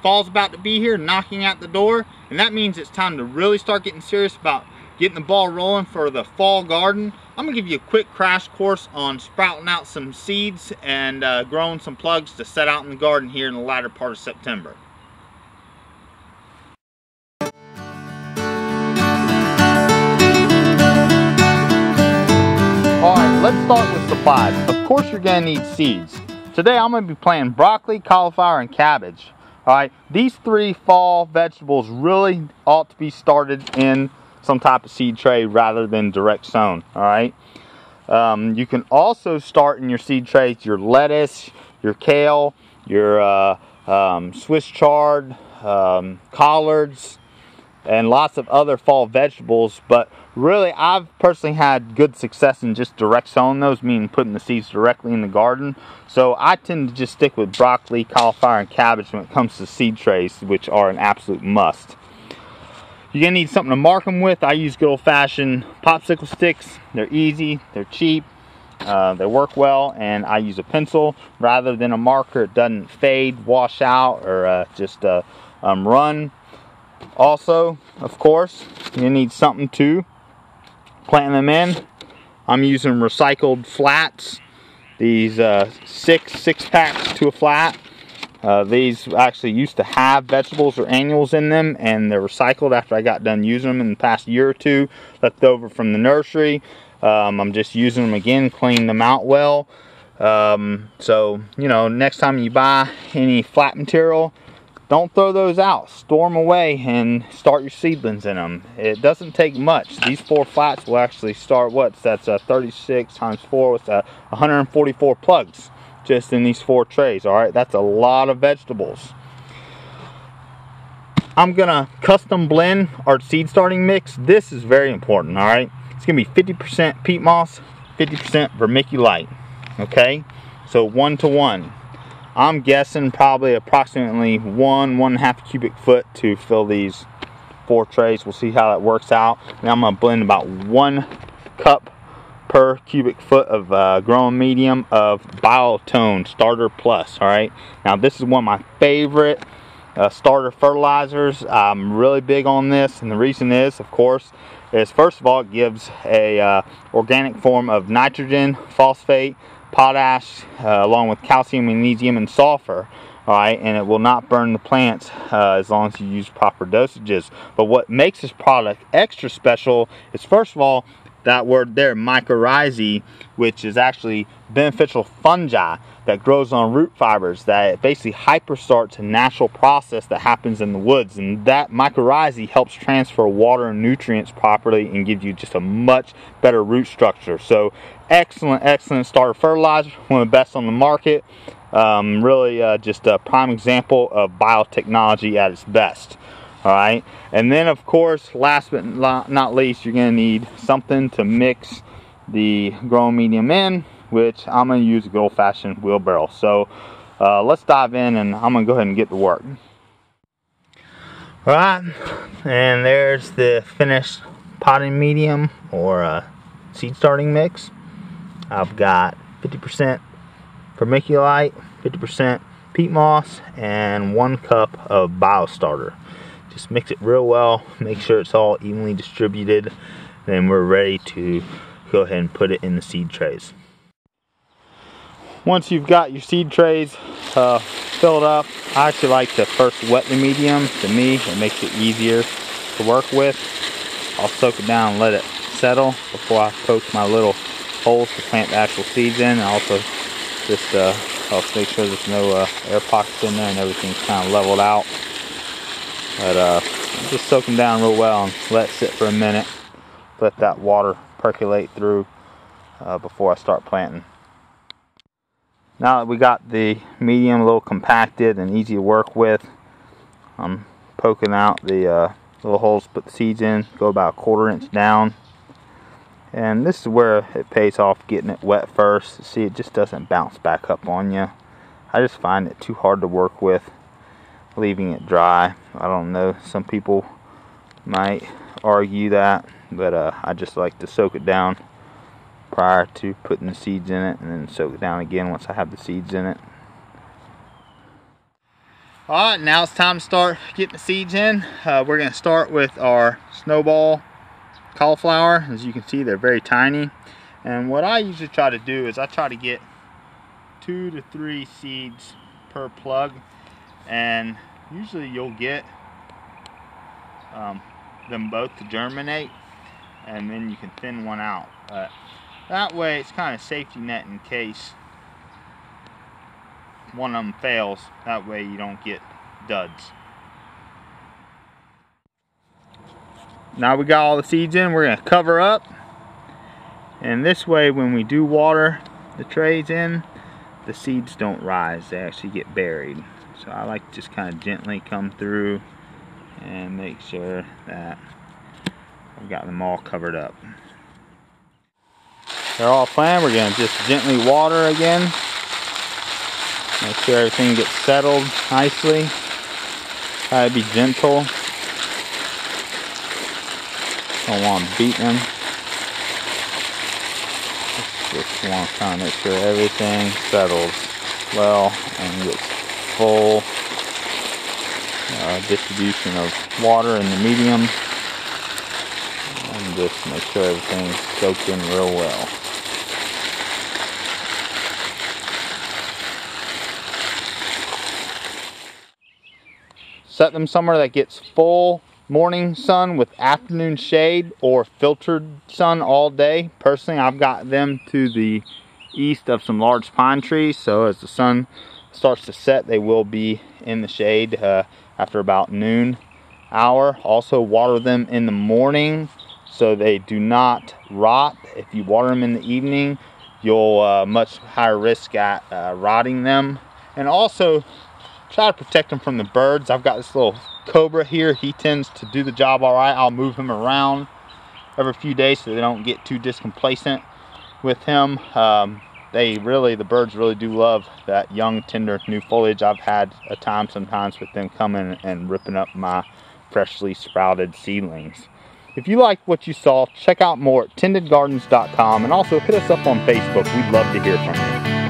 fall's about to be here, knocking at the door, and that means it's time to really start getting serious about getting the ball rolling for the fall garden. I'm gonna give you a quick crash course on sprouting out some seeds and growing some plugs to set out in the garden here in the latter part of September. Alright, let's start with supplies. Of course you're gonna need seeds. Today I'm gonna be planting broccoli, cauliflower, and cabbage. Alright, these 3 fall vegetables really ought to be started in some type of seed tray rather than direct sown. Alright, you can also start in your seed trays your lettuce, your kale, your Swiss chard, collards, and lots of other fall vegetables, but really I've personally had good success in just direct sowing those, meaning putting the seeds directly in the garden. So I tend to just stick with broccoli, cauliflower, and cabbage when it comes to seed trays, which are an absolute must. You're gonna need something to mark them with. I use good old-fashioned popsicle sticks. They're easy, they're cheap, they work well, and I use a pencil rather than a marker. It doesn't fade, wash out, or just run. Also, of course, you need something to plant them in. I'm using recycled flats. These six packs to a flat. These actually used to have vegetables or annuals in them, and they're recycled after I got done using them in the past year or two, left over from the nursery. I'm just using them again, cleaning them out well. So, you know, next time you buy any flat material, don't throw those out. Store them away and start your seedlings in them. It doesn't take much. These 4 flats will actually start, that's 36 times 4, what's that? 144 plugs just in these 4 trays. Alright, that's a lot of vegetables. I'm gonna custom blend our seed starting mix. This is very important. Alright, it's gonna be 50% peat moss, 50% vermiculite. Okay, so 1 to 1. I'm guessing probably approximately 1.5 cubic foot to fill these 4 trays. We'll see how that works out. Now I'm gonna blend about 1 cup per cubic foot of growing medium of Biotone Starter Plus. All right, now this is one of my favorite starter fertilizers. I'm really big on this, and the reason is, of course, is first of all it gives a organic form of nitrogen, phosphate, potash, along with calcium, magnesium, and sulfur. Alright, and it will not burn the plants as long as you use proper dosages. But what makes this product extra special is, first of all, that word there, mycorrhizae, which is actually beneficial fungi that grows on root fibers, that basically hyperstarts a natural process that happens in the woods, and that mycorrhizae helps transfer water and nutrients properly and gives you just a much better root structure. So excellent starter fertilizer, one of the best on the market. Really just a prime example of biotechnology at its best. Alright, and then of course, last but not least, you're going to need something to mix the growing medium in, which I'm going to use a good old-fashioned wheelbarrow. So let's dive in, and I'm going to go ahead and get to work. Alright, and there's the finished potting medium or seed starting mix. I've got 50% vermiculite, 50% peat moss, and 1 cup of biostarter. Just mix it real well, make sure it's all evenly distributed, then we're ready to go ahead and put it in the seed trays. Once you've got your seed trays filled up, I actually like to first wet the medium. To me, it makes it easier to work with. I'll soak it down and let it settle before I poke my little holes to plant the actual seeds in. And also just I'll make sure there's no air pockets in there and everything's kind of leveled out. But just soak them down real well and let it sit for a minute. Let that water percolate through before I start planting. Now that we got the medium a little compacted and easy to work with, I'm poking out the little holes to put the seeds in, go about 1/4 inch down. And this is where it pays off getting it wet first. See, it just doesn't bounce back up on you. I just find it too hard to work with leaving it dry. I don't know, some people might argue that, but I just like to soak it down prior to putting the seeds in it, and then soak it down again once I have the seeds in it. Alright, now it's time to start getting the seeds in. We're going to start with our Snowball Cauliflower. As you can see, they're very tiny. And what I usually try to do is I try to get 2 to 3 seeds per plug. And usually you'll get them both to germinate. And then you can thin one out. That way it's kind of safety net in case one of them fails. That way you don't get duds. Now we got all the seeds in, we're going to cover up. And this way when we do water the trays in, the seeds don't rise, they actually get buried. So I like to just kind of gently come through and make sure that I've got them all covered up. They're all planted. We're going to just gently water again. Make sure everything gets settled nicely. Try to be gentle. Don't want to beat them. Just want to kind of make sure everything settles well and gets full distribution of water in the medium. And just make sure everything's soaked in real well. Set them somewhere that gets full morning sun with afternoon shade or filtered sun all day. Personally, I've got them to the east of some large pine trees, so as the sun starts to set, they will be in the shade after about noon hour. Also water them in the morning so they do not rot. If you water them in the evening, you'll much higher risk at rotting them. And also try to protect them from the birds. I've got this little cobra here. He tends to do the job all right. I'll move him around every few days so they don't get too discomplacent with him. The birds really do love that young, tender, new foliage. I've had a time sometimes with them coming and ripping up my freshly sprouted seedlings. If you like what you saw, check out more at tendedgardens.com and also hit us up on Facebook. We'd love to hear from you.